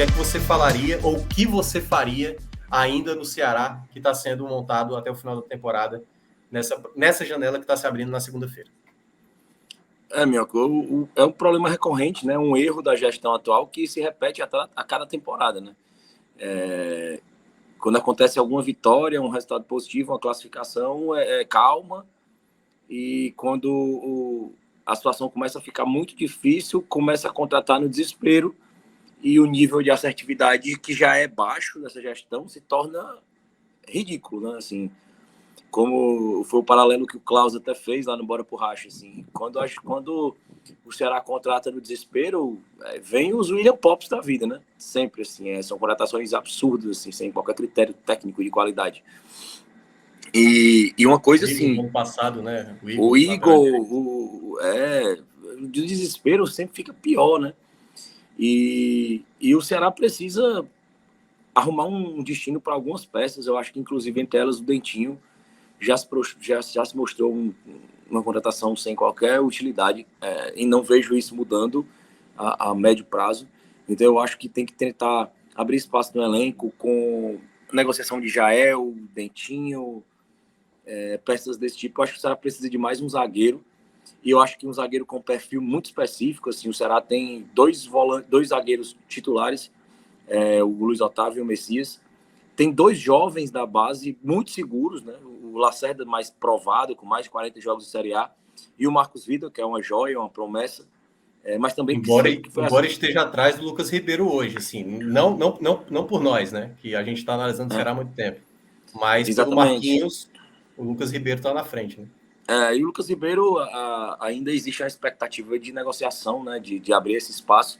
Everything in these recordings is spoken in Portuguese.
que é que você falaria ou o que você faria ainda no Ceará, que está sendo montado até o final da temporada, nessa janela que está se abrindo na segunda-feira? Minhoca, é um problema recorrente, né? Um erro da gestão atual que se repete a cada temporada, né? Quando acontece alguma vitória, um resultado positivo, uma classificação, calma, e quando a situação começa a ficar muito difícil, começa a contratar no desespero, e o nível de assertividade, que já é baixo nessa gestão, se torna ridículo, né? Assim, como foi o paralelo que o Klaus até fez lá no Bora por Racha, assim, quando o Ceará contrata no desespero, vem os William Pops da vida, né? Sempre, assim, são contratações absurdas, assim, sem qualquer critério técnico de qualidade. E uma coisa assim... No ano passado, né? O Igor, o desespero sempre fica pior, né? E o Ceará precisa arrumar um destino para algumas peças. Eu acho que, inclusive, entre elas, o Dentinho já se mostrou uma contratação sem qualquer utilidade, e não vejo isso mudando a médio prazo. Então, eu acho que tem que tentar abrir espaço no elenco com negociação de Jael, Dentinho, peças desse tipo. Eu acho que o Ceará precisa de mais um zagueiro, e eu acho que um zagueiro com perfil muito específico. Assim, o Ceará tem dois zagueiros titulares, o Luiz Otávio e o Messias. Tem dois jovens da base muito seguros, né? O Lacerda mais provado, com mais de 40 jogos de Série A, e o Marcos Vitor, que é uma joia, uma promessa, mas também embora esteja atrás do Lucas Ribeiro hoje, assim, não por nós, né? Que a gente está analisando o Ceará há muito tempo, mas pelo Marquinhos, o Lucas Ribeiro está na frente, né? E o Lucas Ribeiro, ainda existe a expectativa de negociação, né? De abrir esse espaço.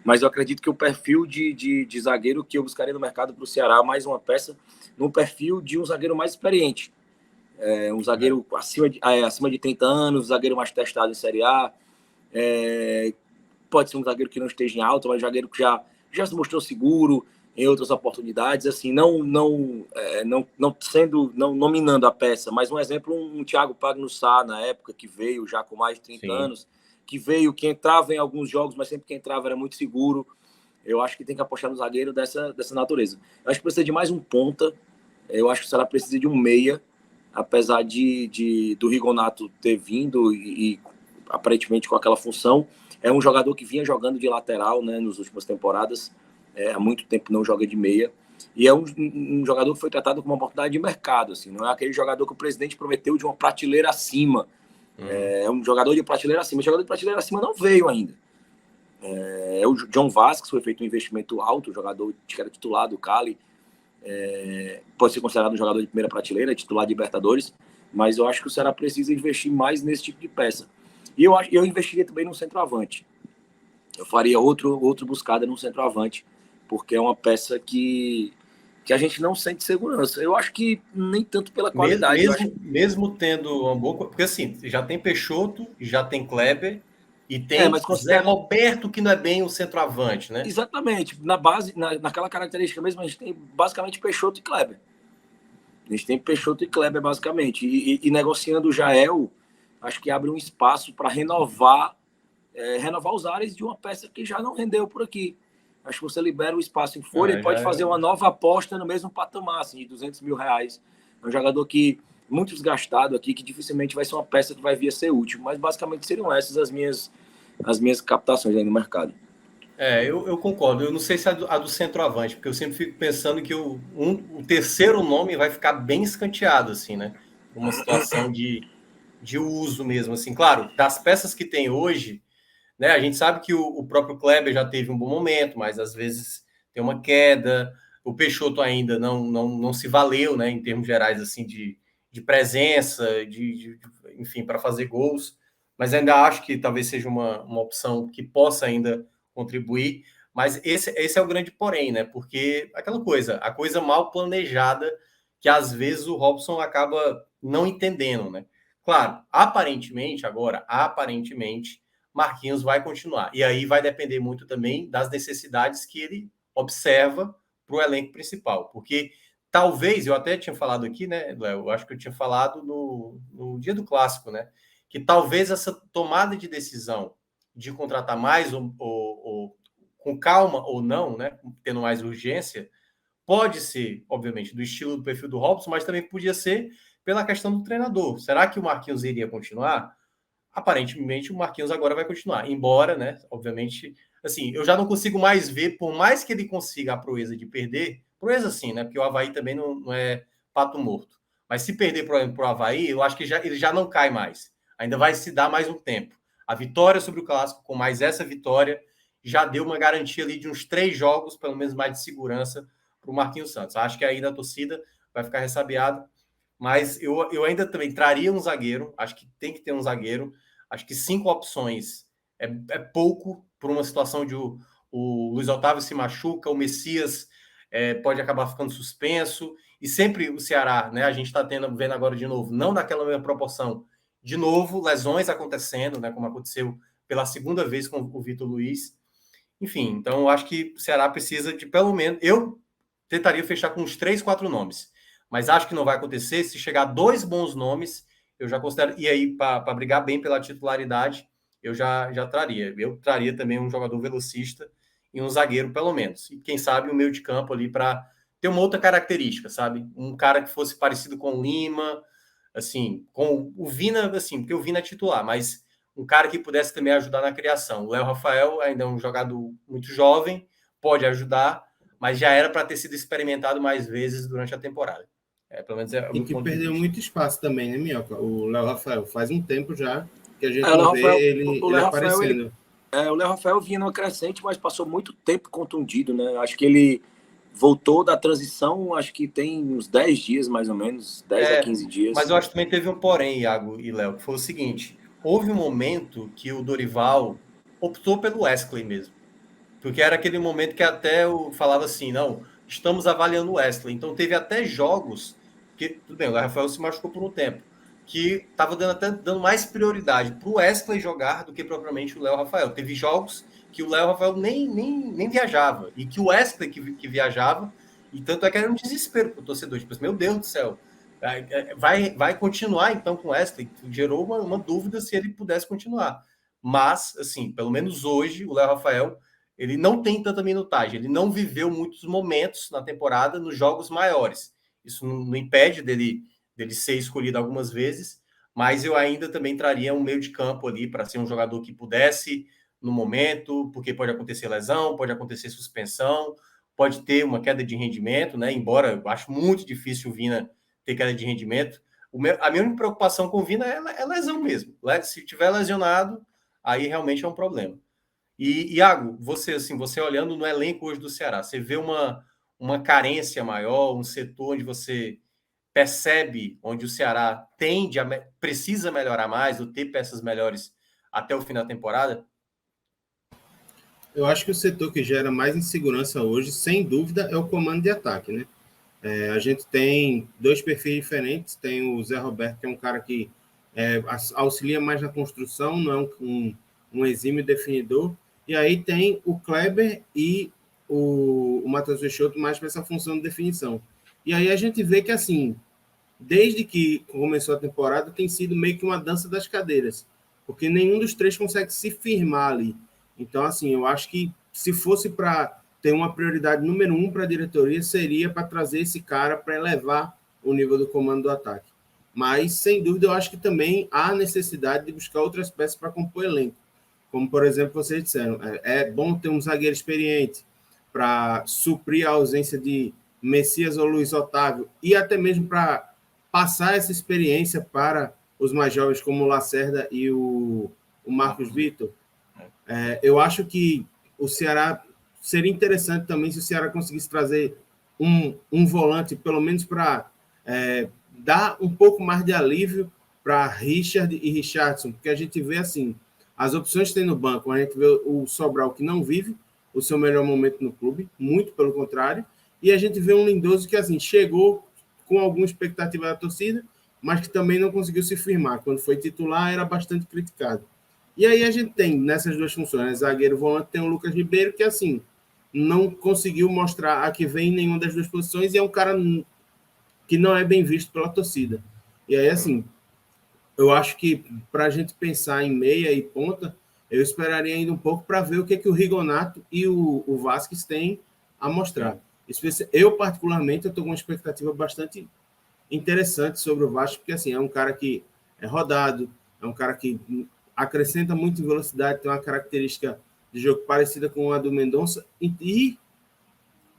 Mas eu acredito que o perfil de zagueiro que eu buscaria no mercado para o Ceará, mais uma peça, no perfil de um zagueiro mais experiente. Um zagueiro acima de 30 anos, um zagueiro mais testado em Série A. Pode ser um zagueiro que não esteja em alta, mas um zagueiro que já se mostrou seguro em outras oportunidades, assim, não nominando a peça, mas um exemplo, um Thiago Pagnussá, na época, que veio já com mais de 30 anos, que entrava em alguns jogos, mas sempre que entrava era muito seguro. Eu acho que tem que apostar no zagueiro dessa natureza. Eu acho que precisa de mais um ponta. Eu acho que o Ceará precisa de um meia, apesar do Rigonato ter vindo e aparentemente com aquela função. É um jogador que vinha jogando de lateral, né, nas últimas temporadas. Há muito tempo não joga de meia. E é um jogador que foi tratado como uma oportunidade de mercado. Assim, não é aquele jogador que o presidente prometeu de uma prateleira acima. É um jogador de prateleira acima. O jogador de prateleira acima não veio ainda. O John Vasquez, foi feito um investimento alto, o jogador que era titular do Cali. Pode ser considerado um jogador de primeira prateleira, titular de Libertadores, mas eu acho que o Ceará precisa investir mais nesse tipo de peça. E eu investiria também no centroavante. Eu faria outro buscada no centroavante, porque é uma peça que a gente não sente segurança. Eu acho que nem tanto pela qualidade. Mesmo tendo uma boa... Porque assim, já tem Peixoto, já tem Kleber, e tem Zé Roberto, que não é bem o centroavante, né? Exatamente. Na base, naquela característica mesmo, a gente tem basicamente Peixoto e Kleber. A gente tem Peixoto e Kleber, basicamente. E negociando o Jael, acho que abre um espaço para renovar os ares de uma peça que já não rendeu por aqui. Acho que você libera o espaço em folha e pode fazer uma nova aposta no mesmo patamar, assim, de R$200 mil. É um jogador que muito desgastado aqui, que dificilmente vai ser uma peça que vai vir a ser útil. Mas basicamente seriam essas as minhas captações aí no mercado. Eu concordo. Eu não sei se a do centroavante, porque eu sempre fico pensando que o terceiro nome vai ficar bem escanteado, assim, né? Uma situação de uso mesmo, assim. Claro, das peças que tem hoje, né? A gente sabe que o próprio Kleber já teve um bom momento, mas às vezes tem uma queda. O Peixoto ainda não se valeu, né? Em termos gerais, assim, de presença, enfim, para fazer gols. Mas ainda acho que talvez seja uma opção que possa ainda contribuir. Mas esse é o grande porém, né? Porque aquela coisa, a coisa mal planejada que às vezes o Robson acaba não entendendo, né? Claro, aparentemente, Marquinhos vai continuar. E aí vai depender muito também das necessidades que ele observa para o elenco principal. Porque talvez, eu até tinha falado aqui, né, Léo? Eu acho que eu tinha falado no dia do clássico, né? Que talvez essa tomada de decisão de contratar mais com calma ou não, né, tendo mais urgência, pode ser, obviamente, do estilo do perfil do Robson, mas também podia ser pela questão do treinador. Será que o Marquinhos iria continuar? Aparentemente, o Marquinhos agora vai continuar. Embora, né, obviamente, assim, eu já não consigo mais ver, por mais que ele consiga a proeza de perder, proeza sim, né, porque o Avaí também não é pato morto. Mas se perder, por exemplo, para o Avaí, eu acho que ele já não cai mais. Ainda vai se dar mais um tempo. A vitória sobre o Clássico, com mais essa vitória, já deu uma garantia ali de uns 3 jogos, pelo menos mais de segurança, para o Marquinhos Santos. Acho que aí a torcida vai ficar ressabiada, mas eu ainda também traria um zagueiro, acho que tem que ter um zagueiro, acho que 5 opções é pouco por uma situação de o Luiz Otávio se machuca, o Messias pode acabar ficando suspenso, e sempre o Ceará, né, a gente está vendo agora de novo, não daquela mesma proporção, de novo, lesões acontecendo, né, como aconteceu pela segunda vez com o Vitor Luiz. Enfim, então eu acho que o Ceará precisa de pelo menos. Eu tentaria fechar com uns 3, 4 nomes, mas acho que não vai acontecer. Se chegar 2 bons nomes, eu já considero. E aí, para brigar bem pela titularidade, eu já traria. Eu traria também um jogador velocista e um zagueiro, pelo menos. E quem sabe o meio de campo ali para ter uma outra característica, sabe? Um cara que fosse parecido com o Lima, assim, com o Vina, assim, porque o Vina é titular, mas um cara que pudesse também ajudar na criação. O Léo Rafael ainda é um jogador muito jovem, pode ajudar, mas já era para ter sido experimentado mais vezes durante a temporada. Pelo menos é o E meu que ponto de perdeu vista. muito espaço também, né, Minhoca? O Léo Rafael. Faz um tempo já que a gente O Léo não vê Rafael, ele aparecendo. O Léo Rafael vinha numa crescente, mas passou muito tempo contundido, né? Acho que ele voltou da transição, acho que tem uns 10 dias, mais ou menos, 10 a 15 dias. Mas eu acho que também teve um porém, Iago e Léo, que foi o seguinte: houve um momento que o Dorival optou pelo Wesley mesmo. Porque era aquele momento que até eu falava assim, não, estamos avaliando o Wesley. Então teve até jogos que, tudo bem, o Rafael se machucou por um tempo, que estava dando mais prioridade para o Wesley jogar do que propriamente o Léo Rafael. Teve jogos que o Léo Rafael nem viajava, e que o Wesley que viajava, e tanto é que era um desespero para o torcedor, tipo, meu Deus do céu, vai continuar então com o Wesley? Gerou uma dúvida se ele pudesse continuar. Mas, assim, pelo menos hoje, o Léo Rafael ele não tem tanta minutagem, ele não viveu muitos momentos na temporada nos jogos maiores. Isso não impede dele ser escolhido algumas vezes, mas eu ainda também traria um meio de campo ali para ser um jogador que pudesse no momento, porque pode acontecer lesão, pode acontecer suspensão, pode ter uma queda de rendimento, né? Embora eu acho muito difícil o Vina ter queda de rendimento. A minha única preocupação com o Vina é lesão mesmo. Se tiver lesionado, aí realmente é um problema. E, Iago, você olhando no elenco hoje do Ceará, você vê uma carência maior, um setor onde você percebe onde o Ceará precisa melhorar mais, ou ter peças melhores até o fim da temporada? Eu acho que o setor que gera mais insegurança hoje, sem dúvida, é o comando de ataque, né? A gente tem 2 perfis diferentes. Tem o Zé Roberto, que é um cara que auxilia mais na construção, não é um exímio definidor. E aí tem o Kleber e o Matheus Peixoto mais para essa função de definição. E aí a gente vê que, assim, desde que começou a temporada, tem sido meio que uma dança das cadeiras, porque nenhum dos 3 consegue se firmar ali. Então, assim, eu acho que se fosse para ter uma prioridade número 1 para a diretoria, seria para trazer esse cara para elevar o nível do comando do ataque. Mas, sem dúvida, eu acho que também há necessidade de buscar outras peças para compor elenco. Como, por exemplo, vocês disseram, é bom ter um zagueiro experiente para suprir a ausência de Messias ou Luiz Otávio, e até mesmo para passar essa experiência para os mais jovens, como o Lacerda e o Marcos Vitor. Eu acho que o Ceará seria interessante também se o Ceará conseguisse trazer um volante, pelo menos para dar um pouco mais de alívio para Richard e Richardson, porque a gente vê assim, as opções que tem no banco, a gente vê o Sobral, que não vive o seu melhor momento no clube, muito pelo contrário, e a gente vê um Lindoso que assim chegou com alguma expectativa da torcida, mas que também não conseguiu se firmar. Quando foi titular, era bastante criticado. E aí a gente tem, nessas 2 funções, né, zagueiro volante, tem o Lucas Ribeiro, que assim, não conseguiu mostrar a que vem em nenhuma das 2 posições, e é um cara que não é bem visto pela torcida. E aí, assim, eu acho que para a gente pensar em meia e ponta, eu esperaria ainda um pouco para ver o que o Rigonato e o Vasquez têm a mostrar. Eu, particularmente, estou com uma expectativa bastante interessante sobre o Vasco, porque assim, é um cara que é rodado, é um cara que acrescenta muito em velocidade, tem uma característica de jogo parecida com a do Mendonça, e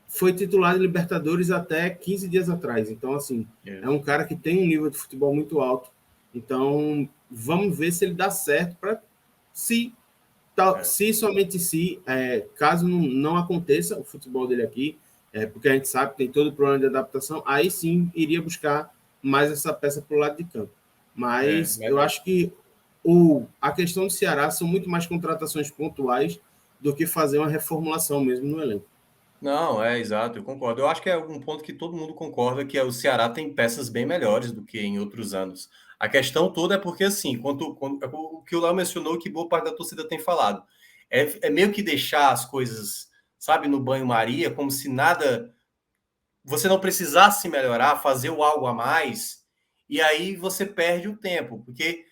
foi titular de Libertadores até 15 dias atrás. Então, assim, é um cara que tem um nível de futebol muito alto. Então, vamos ver se ele dá certo para se somente se, caso não aconteça o futebol dele aqui, porque a gente sabe que tem todo o problema de adaptação, aí sim iria buscar mais essa peça para o lado de campo. Mas eu acho que a questão do Ceará são muito mais contratações pontuais do que fazer uma reformulação mesmo no elenco. Não, exato, eu concordo. Eu acho que é um ponto que todo mundo concorda, que o Ceará tem peças bem melhores do que em outros anos. A questão toda é porque, assim, o que o Léo mencionou, que boa parte da torcida tem falado, é meio que deixar as coisas, sabe, no banho-maria, como se nada, você não precisasse melhorar, fazer o algo a mais, e aí você perde o tempo, porque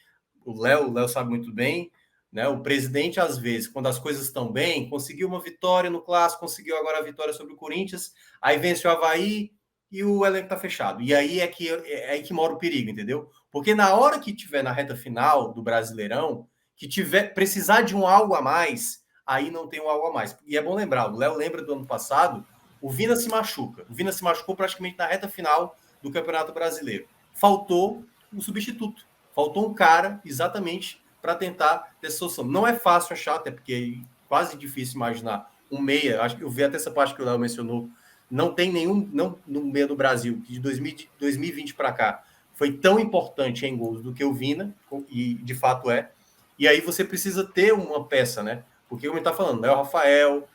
o Léo sabe muito bem, né? O presidente, às vezes, quando as coisas estão bem, conseguiu uma vitória no Clássico, conseguiu agora a vitória sobre o Corinthians, aí vence o Avaí e o elenco está fechado. E aí é aí que mora o perigo, entendeu? Porque na hora que tiver na reta final do Brasileirão, que tiver precisar de um algo a mais, aí não tem um algo a mais. E é bom lembrar, o Léo lembra do ano passado, o Vina se machuca. O Vina se machucou praticamente na reta final do Campeonato Brasileiro. Faltou um substituto. Faltou um cara exatamente para tentar ter solução. Não é fácil achar, até porque é quase difícil imaginar um meia. Acho que eu vi até essa parte que o Léo mencionou. Não tem nenhum, não no meia do Brasil, que de 2020 para cá foi tão importante em gols do que o Vina, e de fato é. E aí você precisa ter uma peça, né? Porque, como ele está falando, né? O Rafael,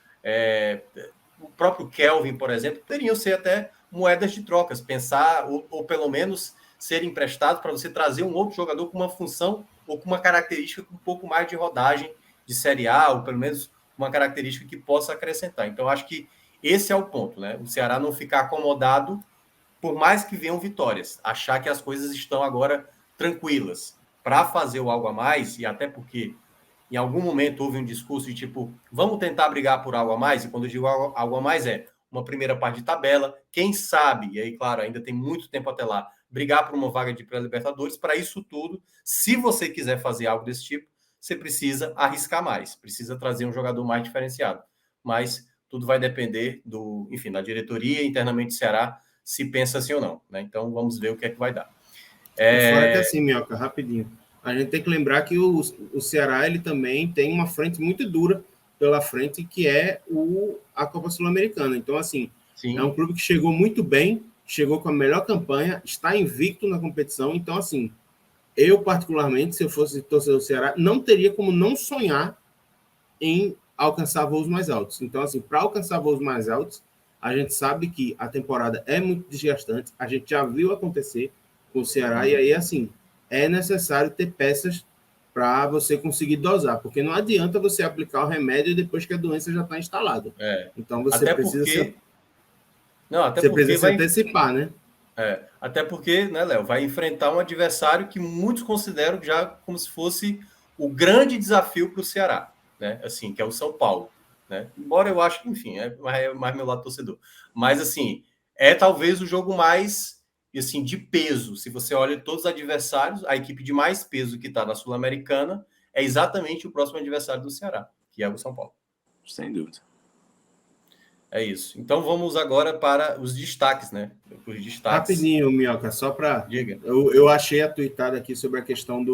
o próprio Kelvin, por exemplo, poderiam ser até moedas de trocas, pensar, ou pelo menos ser emprestado para você trazer um outro jogador com uma função ou com uma característica com um pouco mais de rodagem de Série A, ou pelo menos uma característica que possa acrescentar. Então, acho que esse é o ponto, né? O Ceará não ficar acomodado, por mais que venham vitórias, achar que as coisas estão agora tranquilas para fazer o algo a mais, e até porque em algum momento houve um discurso de tipo, vamos tentar brigar por algo a mais, e quando eu digo algo a mais uma primeira parte de tabela, quem sabe, e aí, claro, ainda tem muito tempo até lá, brigar por uma vaga de pré-libertadores. Para isso tudo, se você quiser fazer algo desse tipo, você precisa arriscar mais, precisa trazer um jogador mais diferenciado. Mas tudo vai depender da diretoria internamente do Ceará, se pensa assim ou não, né? Então vamos ver o que é que vai dar. Fora que assim, Minhoca, rapidinho, a gente tem que lembrar que o Ceará ele também tem uma frente muito dura pela frente, que é a Copa Sul-Americana. Então, assim, sim, é um clube que chegou muito bem, chegou com a melhor campanha, está invicto na competição. Então, assim, eu, particularmente, se eu fosse torcedor do Ceará, não teria como não sonhar em alcançar voos mais altos. Então, assim, para alcançar voos mais altos, a gente sabe que a temporada é muito desgastante, a gente já viu acontecer com o Ceará, e aí, assim, é necessário ter peças para você conseguir dosar, porque não adianta você aplicar o remédio depois que a doença já está instalada. Então, você até precisa porque... precisa se antecipar, né? Até porque, né, Léo, vai enfrentar um adversário que muitos consideram já como se fosse o grande desafio para o Ceará, né? Assim, que é o São Paulo, né? Embora eu acho que, enfim, é mais meu lado torcedor. Mas, assim, é talvez o jogo mais, assim, de peso. Se você olha todos os adversários, a equipe de mais peso que está na Sul-Americana é exatamente o próximo adversário do Ceará, que é o São Paulo. Sem dúvida. É isso. Então vamos agora para os destaques, né? Os destaques. Rapidinho, Minhoca, só para... Diga. Eu achei a tuitada aqui sobre a questão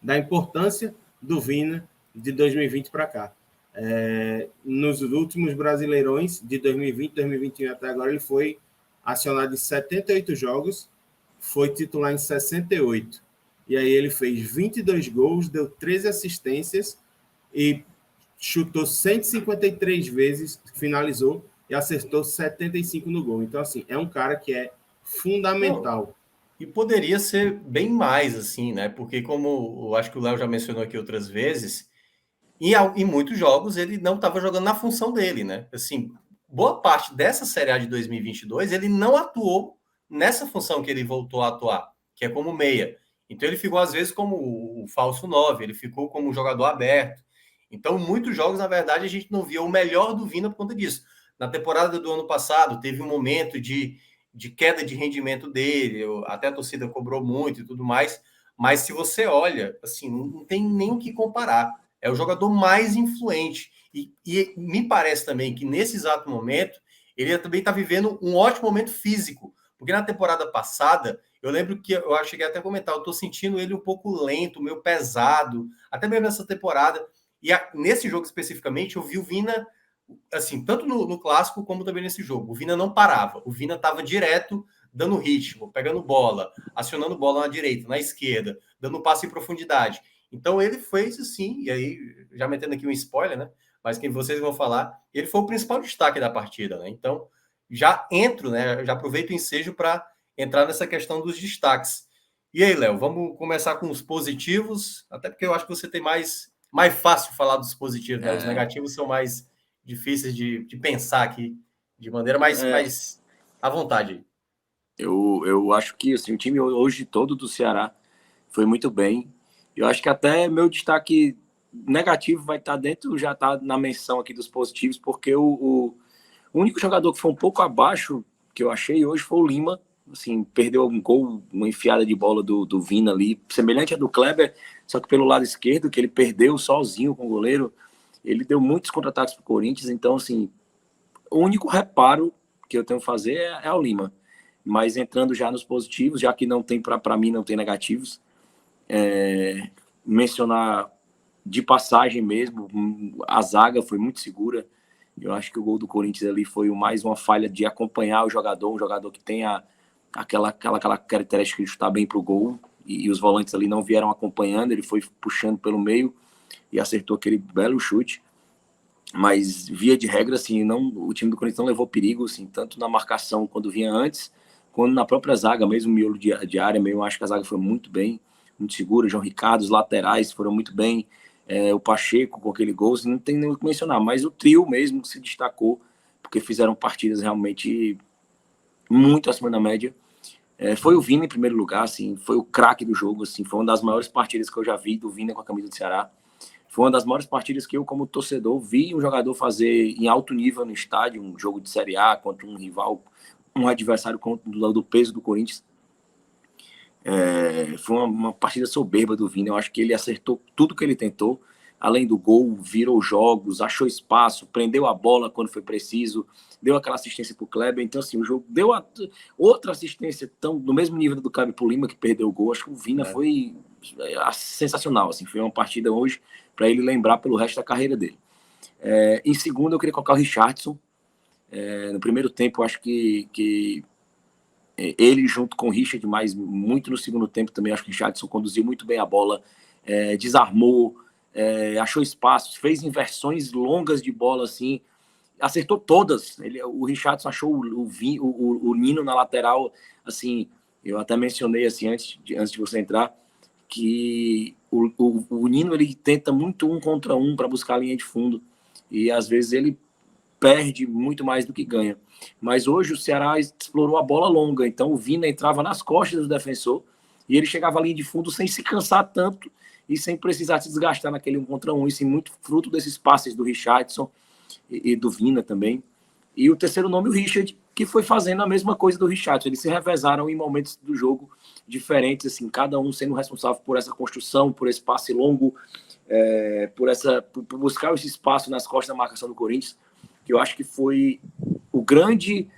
da importância do Vina de 2020 para cá. Nos últimos Brasileirões de 2020, 2021 até agora, ele foi acionado em 78 jogos, foi titular em 68. E aí ele fez 22 gols, deu 13 assistências e chutou 153 vezes, finalizou e acertou 75 no gol. Então, assim, é um cara que é fundamental. Não, e poderia ser bem mais, assim, né? Porque, como eu acho que o Léo já mencionou aqui outras vezes, em muitos jogos ele não estava jogando na função dele, né? Assim, boa parte dessa Série A de 2022 ele não atuou nessa função que ele voltou a atuar, que é como meia. Então ele ficou, às vezes, como o falso 9, ele ficou como um jogador aberto. Então, muitos jogos, na verdade, a gente não via o melhor do Vina por conta disso. Na temporada do ano passado, teve um momento de queda de rendimento dele, até a torcida cobrou muito e tudo mais, mas se você olha, assim, não tem nem o que comparar. É o jogador mais influente. E me parece também que nesse exato momento, ele também está vivendo um ótimo momento físico. Porque na temporada passada, eu lembro que eu cheguei até a comentar, eu estou sentindo ele um pouco lento, meio pesado, até mesmo nessa temporada. E nesse jogo especificamente, eu vi o Vina, assim, tanto no clássico como também nesse jogo. O Vina não parava, o Vina estava direto, dando ritmo, pegando bola, acionando bola na direita, na esquerda, dando passe em profundidade. Então ele fez assim, e aí, já metendo aqui um spoiler, né? Mas quem vocês vão falar, ele foi o principal destaque da partida, né? Então, já entro, né? Já aproveito o ensejo para entrar nessa questão dos destaques. E aí, Léo, vamos começar com os positivos, até porque eu acho que você tem mais fácil falar dos positivos, né? Os negativos são mais difíceis de pensar aqui de maneira mais à vontade. Eu acho que assim, o time hoje todo do Ceará foi muito bem. Eu acho que até meu destaque negativo vai estar dentro, já está na menção aqui dos positivos, porque o único jogador que foi um pouco abaixo, que eu achei hoje, foi o Lima. Assim, perdeu um gol, uma enfiada de bola do Vina ali, semelhante à do Kleber, só que pelo lado esquerdo, que ele perdeu sozinho com o goleiro. Ele deu muitos contra-ataques para o Corinthians, então, assim, o único reparo que eu tenho que fazer é ao Lima. Mas entrando já nos positivos, já que não tem, para mim, não tem negativos, mencionar de passagem mesmo, a zaga foi muito segura. Eu acho que o gol do Corinthians ali foi mais uma falha de acompanhar o jogador, um jogador que tem aquela característica de chutar bem para o gol, e os volantes ali não vieram acompanhando, ele foi puxando pelo meio e acertou aquele belo chute. Mas, via de regra, assim, o time do Corinthians não levou perigo, assim, tanto na marcação quando vinha antes, quanto na própria zaga, mesmo miolo de área, eu acho que a zaga foi muito bem, muito segura. João Ricardo, os laterais foram muito bem, o Pacheco com aquele gol, assim, não tem nem o que mencionar, mas o trio mesmo se destacou, porque fizeram partidas realmente muito acima da média. Foi o Vina em primeiro lugar, assim, foi o craque do jogo, assim, foi uma das maiores partidas que eu já vi do Vina com a camisa do Ceará. Foi uma das maiores partidas que eu, como torcedor, vi um jogador fazer em alto nível no estádio, um jogo de Série A contra um rival, um adversário do peso do Corinthians. Foi uma partida soberba do Vina. Eu acho que ele acertou tudo que ele tentou, além do gol, virou jogos, achou espaço, prendeu a bola quando foi preciso, deu aquela assistência para o Kleber. Então, assim, o jogo deu outra assistência no mesmo nível do Kleber para o Lima, que perdeu o gol. Acho que o Vina foi sensacional. Assim, foi uma partida hoje para ele lembrar pelo resto da carreira dele. Em segundo, eu queria colocar o Richarlison. No primeiro tempo, eu acho que ele junto com o Richard, mas muito no segundo tempo também, acho que o Richarlison conduziu muito bem a bola, desarmou, achou espaços, fez inversões longas de bola, assim, acertou todas. O Richarlison achou o Nino na lateral, assim, eu até mencionei assim antes de você entrar, que o Nino ele tenta muito 1 contra 1 para buscar a linha de fundo, e às vezes ele perde muito mais do que ganha. Mas hoje o Ceará explorou a bola longa, então o Vina entrava nas costas do defensor e ele chegava à linha de fundo sem se cansar tanto e sem precisar se desgastar naquele 1 contra 1. Isso é muito fruto desses passes do Richarlison e do Vina também. E o terceiro nome, o Richard, que foi fazendo a mesma coisa do Richarlison. Eles se revezaram em momentos do jogo diferentes, assim, cada um sendo responsável por essa construção, por esse passe longo, por buscar esse espaço nas costas da marcação do Corinthians, que eu acho que foi o grande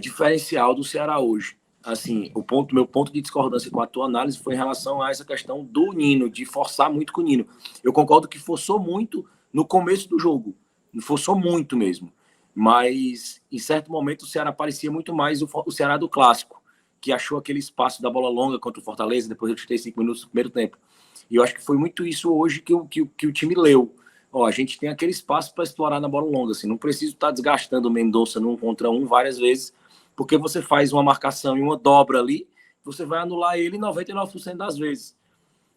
diferencial do Ceará hoje. Assim, meu ponto de discordância com a tua análise foi em relação a essa questão do Nino, de forçar muito com o Nino. Eu concordo que forçou muito no começo do jogo, forçou muito mesmo. Mas, em certo momento, o Ceará parecia muito mais o Ceará do clássico, que achou aquele espaço da bola longa contra o Fortaleza, depois eu chutei 5 minutos no primeiro tempo. E eu acho que foi muito isso hoje que o time leu. A gente tem aquele espaço para explorar na bola longa. Assim, não preciso estar desgastando o Mendonça no 1 contra 1 várias vezes, porque você faz uma marcação e uma dobra ali, você vai anular ele 99% das vezes.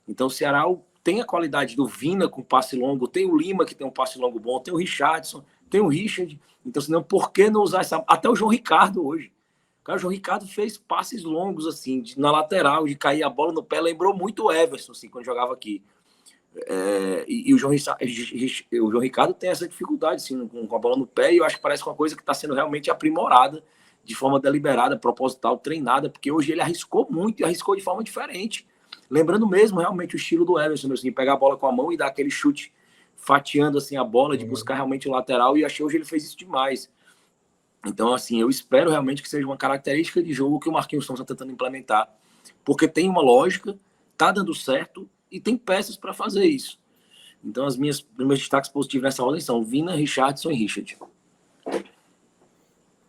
Então o Ceará tem a qualidade do Vina com passe longo, tem o Lima que tem um passe longo bom, tem o Richarlison, tem o Richard. Então, senão, por que não usar essa... Até o João Ricardo hoje. Cara, o João Ricardo fez passes longos, assim, na lateral, de cair a bola no pé. Lembrou muito o Everson, assim, quando jogava aqui. E o João Ricardo tem essa dificuldade, assim, com a bola no pé, e eu acho que parece uma coisa que está sendo realmente aprimorada, de forma deliberada, proposital, treinada, porque hoje ele arriscou muito e arriscou de forma diferente. Lembrando mesmo, realmente, o estilo do Everson, assim, pegar a bola com a mão e dar aquele chute fatiando assim, a bola, de buscar realmente o lateral, e achei hoje ele fez isso demais. Então, assim, eu espero realmente que seja uma característica de jogo que o Marquinhos Santos está tentando implementar, porque tem uma lógica, tá dando certo e tem peças para fazer isso. Então, os meus destaques positivos nessa ordem são Vina, Richarlison e Richard.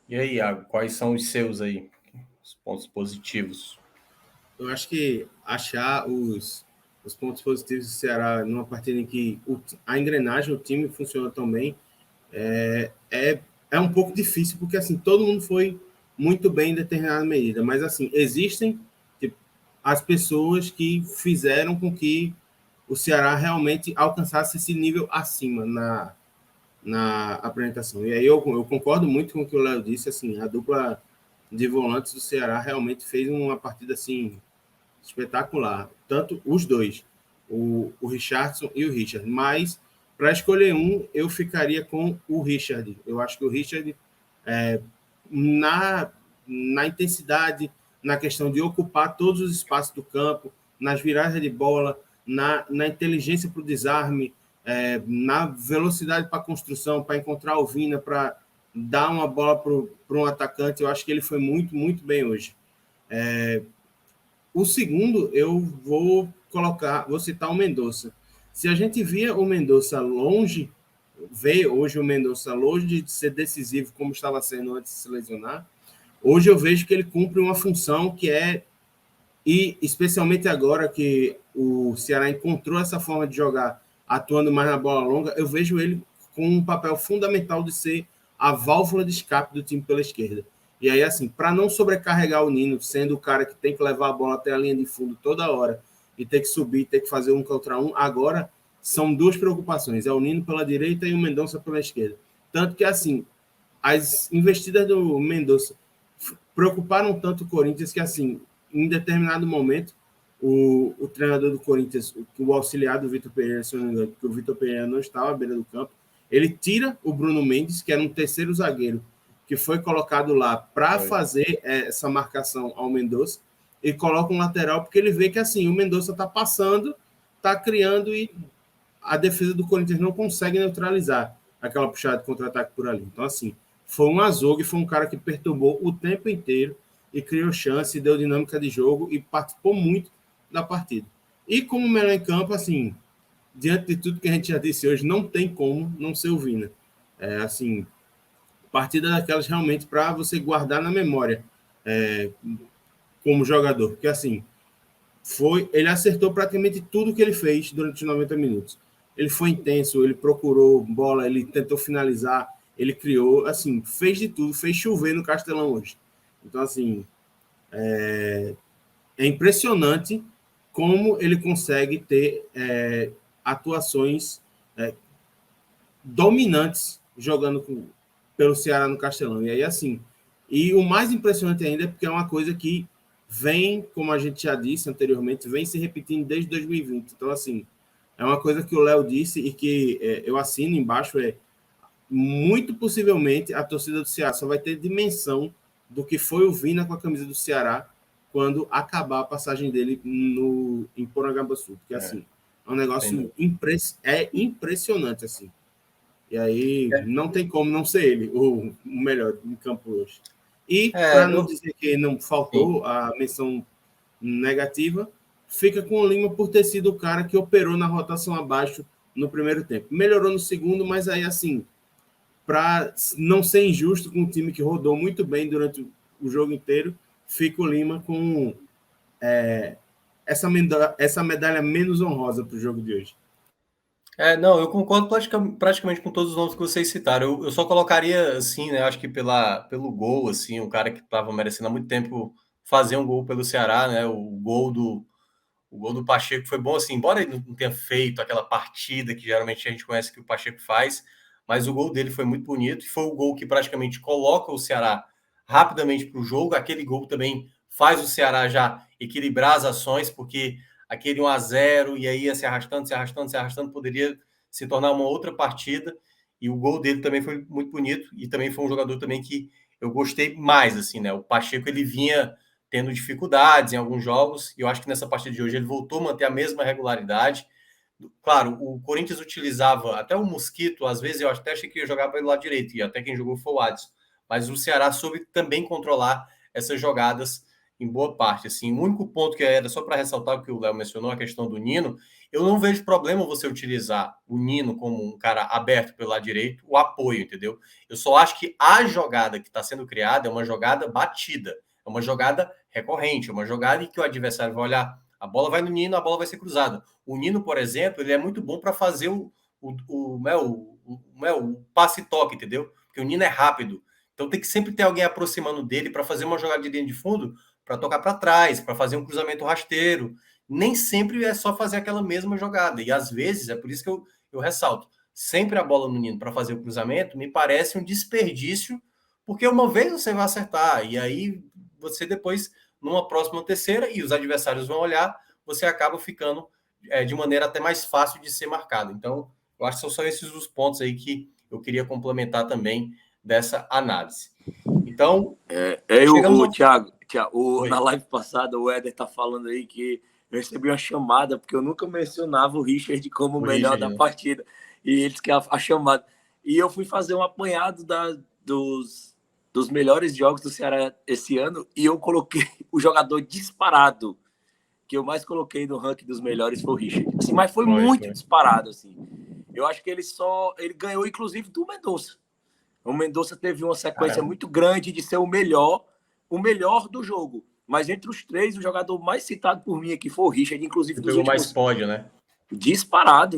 E aí, Iago, quais são os seus aí, os pontos positivos? Eu acho que achar os pontos positivos do Ceará numa partida em que a engrenagem, o time funciona tão bem, é um pouco difícil, porque assim, todo mundo foi muito bem em determinada medida, mas assim, existem tipo, as pessoas que fizeram com que o Ceará realmente alcançasse esse nível acima na apresentação. E aí eu concordo muito com o que o Léo disse, assim, a dupla de volantes do Ceará realmente fez uma partida assim espetacular, tanto os dois, o Richardson e o Richard, mas para escolher um, eu ficaria com o Richard. Eu acho que o Richard, na intensidade, na questão de ocupar todos os espaços do campo, nas viradas de bola, na inteligência para o desarme, na velocidade para a construção, para encontrar o Vina, para dar uma bola para um atacante, eu acho que ele foi muito, muito bem hoje. O segundo, eu vou citar o Mendonça. Se a gente via o Mendonça longe, vê hoje o Mendonça longe de ser decisivo como estava sendo antes de se lesionar, hoje eu vejo que ele cumpre uma função que e especialmente agora que o Ceará encontrou essa forma de jogar atuando mais na bola longa, eu vejo ele com um papel fundamental de ser a válvula de escape do time pela esquerda. E aí, assim, para não sobrecarregar o Nino, sendo o cara que tem que levar a bola até a linha de fundo toda hora e ter que subir, ter que fazer um contra um, agora são duas preocupações. É o Nino pela direita e o Mendonça pela esquerda. Tanto que, assim, as investidas do Mendonça preocuparam tanto o Corinthians que, assim, em determinado momento, o treinador do Corinthians, o auxiliar do Vitor Pereira, se eu não me engano, porque o Vitor Pereira não estava à beira do campo, ele tira o Bruno Mendes, que era um terceiro zagueiro, que foi colocado lá para fazer essa marcação ao Mendonça, e coloca um lateral, porque ele vê que assim, o Mendonça está passando, está criando, e a defesa do Corinthians não consegue neutralizar aquela puxada de contra-ataque por ali. Então, assim, foi um azogue, foi um cara que perturbou o tempo inteiro e criou chance, deu dinâmica de jogo e participou muito da partida. E como melhor em campo, assim, diante de tudo que a gente já disse hoje, não tem como não ser o Vina. Assim, partida daquelas realmente para você guardar na memória como jogador, porque assim, ele acertou praticamente tudo que ele fez durante os 90 minutos. Ele foi intenso, ele procurou bola, ele tentou finalizar, ele criou, assim, fez de tudo, fez chover no Castelão hoje. Então, assim, é impressionante como ele consegue ter atuações dominantes jogando pelo Ceará no Castelão. E aí, assim, e o mais impressionante ainda é porque é uma coisa que vem, como a gente já disse anteriormente, vem se repetindo desde 2020. Então, assim, é uma coisa que o Léo disse e que eu assino embaixo, muito possivelmente a torcida do Ceará só vai ter dimensão do que foi o Vina com a camisa do Ceará quando acabar a passagem dele em Porangabuçu. Porque, assim, é um negócio impressionante, assim. E aí não tem como não ser ele o melhor em campo hoje. E, para não dizer que não faltou a menção negativa, fica com o Lima por ter sido o cara que operou na rotação abaixo no primeiro tempo. Melhorou no segundo, mas aí, assim, para não ser injusto com um time que rodou muito bem durante o jogo inteiro, fica o Lima com essa medalha menos honrosa para o jogo de hoje. Não, eu concordo praticamente com todos os nomes que vocês citaram. Eu só colocaria, assim, né, acho que pelo gol, assim, um cara que estava merecendo há muito tempo fazer um gol pelo Ceará, né, o gol do Pacheco foi bom, assim, embora ele não tenha feito aquela partida que geralmente a gente conhece que o Pacheco faz, mas o gol dele foi muito bonito, e foi o gol que praticamente coloca o Ceará rapidamente para o jogo. Aquele gol também faz o Ceará já equilibrar as ações, porque aquele 1-0, e aí ia se arrastando, poderia se tornar uma outra partida, e o gol dele também foi muito bonito, e também foi um jogador também que eu gostei mais, assim, né? O Pacheco, ele vinha tendo dificuldades em alguns jogos, e eu acho que nessa partida de hoje ele voltou a manter a mesma regularidade. Claro, o Corinthians utilizava até o Mosquito, às vezes eu até achei que ia jogar para o lado direito, e até quem jogou foi o Adson, mas o Ceará soube também controlar essas jogadas em boa parte. Assim, o único ponto que era só para ressaltar o que o Léo mencionou, a questão do Nino, eu não vejo problema você utilizar o Nino como um cara aberto pelo lado direito, o apoio, entendeu? Eu só acho que a jogada que está sendo criada é uma jogada batida, é uma jogada recorrente, é uma jogada em que o adversário vai olhar, a bola vai no Nino, a bola vai ser cruzada. O Nino, por exemplo, ele é muito bom para fazer o passe-toque, entendeu? Porque o Nino é rápido. Então tem que sempre ter alguém aproximando dele para fazer uma jogada de dentro de fundo, para tocar para trás, para fazer um cruzamento rasteiro. Nem sempre é só fazer aquela mesma jogada. E às vezes, é por isso que eu ressalto, sempre a bola no Nino para fazer o cruzamento me parece um desperdício, porque uma vez você vai acertar, e aí você depois, numa próxima terceira, e os adversários vão olhar, você acaba ficando de maneira até mais fácil de ser marcado. Então, eu acho que são só esses os pontos aí que eu queria complementar também dessa análise. Então, Thiago, na live passada, o Éder tá falando aí que eu recebi uma chamada, porque eu nunca mencionava o Richard como o melhor da partida. E eles que a chamada. E eu fui fazer um apanhado dos melhores jogos do Ceará esse ano, e eu coloquei o jogador disparado que eu mais coloquei no ranking dos melhores foi o Richard. Assim, mas foi muito disparado, assim. Eu acho que ele ganhou, inclusive, do Mendonça. O Mendonça teve uma sequência muito grande de ser o melhor do jogo. Mas entre os três, o jogador mais citado por mim aqui foi o Richard, inclusive dos últimos... mais pódio, né? Disparado.